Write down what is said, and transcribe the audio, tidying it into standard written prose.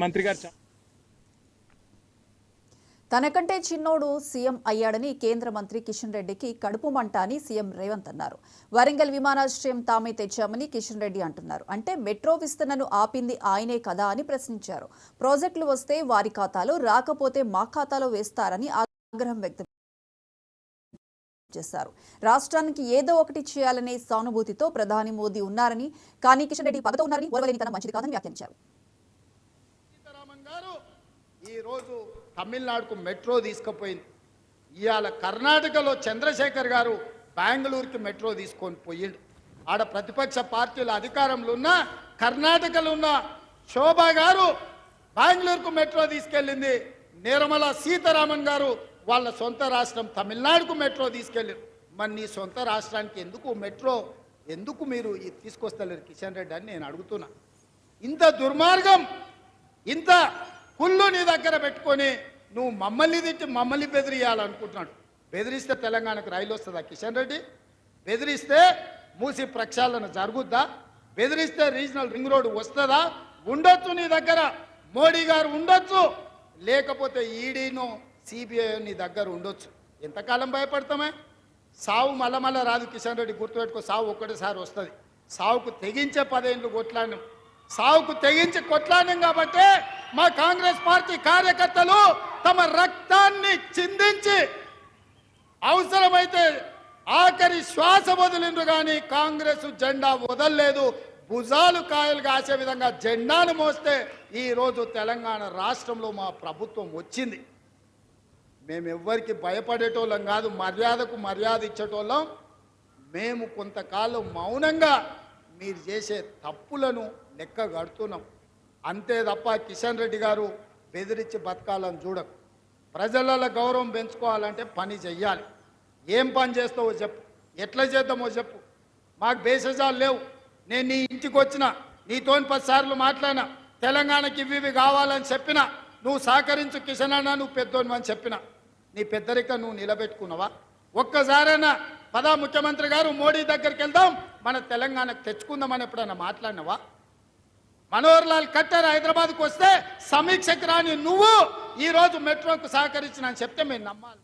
మంత్రి గారు తనకంటే చిన్నోడు సీఎం అయ్యాడని కేంద్ర మంత్రి కిషన్ రెడ్డికి కడుపు మంట అని సీఎం రేవంత్ అన్నారు. వరంగల్ విమానాశ్రయం తామే తెచ్చామని కిషన్ రెడ్డి అంటున్నారు. అంటే మెట్రో విస్తరణను ఆపింది ఆయనే కదా అని ప్రశ్నించారు. ప్రాజెక్టులు వస్తే వారి ఖాతాలో, రాకపోతే మా ఖాతాలో వేస్తారని ఆగ్రహం వ్యక్తం చేశారు. రాష్ట్రానికి ఏదో ఒకటి చేయాలనే సానుభూతితో ప్రధాని మోదీ ఉన్నారని, కానీ కిషన్ రెడ్డి పగతో ఉన్నారని, ఓర్వలేనితనం మంచిది కాదని వ్యాఖ్యానించారు. ఈ రోజు తమిళనాడుకు మెట్రో తీసుకుపోయింది. ఇవాళ కర్ణాటకలో చంద్రశేఖర్ గారు బెంగళూరుకి మెట్రో తీసుకొని పోయిండు. ఆడ ప్రతిపక్ష పార్టీల అధికారంలో ఉన్న కర్ణాటకలో ఉన్న శోభా గారు బెంగళూరుకు మెట్రో తీసుకెళ్ళింది. నిర్మలా సీతారామన్ గారు వాళ్ళ సొంత రాష్ట్రం తమిళనాడుకు మెట్రో తీసుకెళ్ళారు. మరి నీ సొంత రాష్ట్రానికి ఎందుకు మెట్రో ఎందుకు మీరు తీసుకొస్తలేరు కిషన్ రెడ్డి అని నేను అడుగుతున్నా. ఇంత దుర్మార్గం, ఇంత కుళ్ళు నీ దగ్గర పెట్టుకొని నువ్వు మమ్మల్ని తిట్టి మమ్మల్ని బెదిరియాలనుకుంటున్నాడు. బెదిరిస్తే తెలంగాణకు రైలు వస్తుందా కిషన్ రెడ్డి? బెదిరిస్తే మూసి ప్రక్షాళన జరుగుద్దా? బెదిరిస్తే రీజనల్ రింగ్ రోడ్ వస్తుందా? ఉండొచ్చు, నీ దగ్గర మోడీ గారు ఉండొచ్చు, లేకపోతే ఈడీనో సిబిఐ నీ దగ్గర ఉండొచ్చు. ఎంతకాలం భయపడతామే? సావు మళ్ళా రాదు కిషన్ రెడ్డి, గుర్తుపెట్టుకో. సావు ఒక్కటిసారి వస్తుంది. సావుకు తెగించే 10 ఏళ్ళు కొట్లాడినాం, సావుకు తెగించి కొట్లాడినాం కాబట్టి మా కాంగ్రెస్ పార్టీ కార్యకర్తలు తమ రక్తాన్ని చిందించి అవసరమైతే ఆఖరి శ్వాస వదిలిండ్రు కానీ కాంగ్రెస్ జెండా వదలలేదు. భుజాలు కాయలు కాసే విధంగా జెండాను మోస్తే ఈరోజు తెలంగాణ రాష్ట్రంలో మా ప్రభుత్వం వచ్చింది. మేమెవ్వరికి భయపడేటోళ్ళం కాదు, మర్యాదకు మర్యాద ఇచ్చేటోళ్ళం. మేము కొంతకాలం మౌనంగా మీరు చేసే తప్పులను లెక్క కడుతున్నాం అంతే తప్ప కిషన్ రెడ్డి గారు బెదిరించి బతకాలని చూడకు. ప్రజల గౌరవం పెంచుకోవాలంటే పని చెయ్యాలి. ఏం పని చేస్తావో చెప్పు, ఎట్లా చేద్దామో చెప్పు. మాకు బేసజాలు లేవు. నేను నీ ఇంటికి వచ్చిన, నీతో 10 సార్లు మాట్లాడినా, తెలంగాణకి ఇవి కావాలని చెప్పిన, నువ్వు సహకరించు కిషన్ అన్న, నువ్వు పెద్దోని అని చెప్పిన. నీ పెద్దరిక నువ్వు నిలబెట్టుకున్నావా? ఒక్కసారైనా పదా ముఖ్యమంత్రి గారు మోడీ దగ్గరికి వెళ్దాం, మన తెలంగాణకు తెచ్చుకుందామని ఎప్పుడైనా మాట్లాడినావా? మనోహర్ లాల్ ఖట్టర్ హైదరాబాద్కు వస్తే సమీక్షకు రాని నువ్వు ఈరోజు మెట్రోకు సహకరించిన అని చెప్తే మేము నమ్మాలి.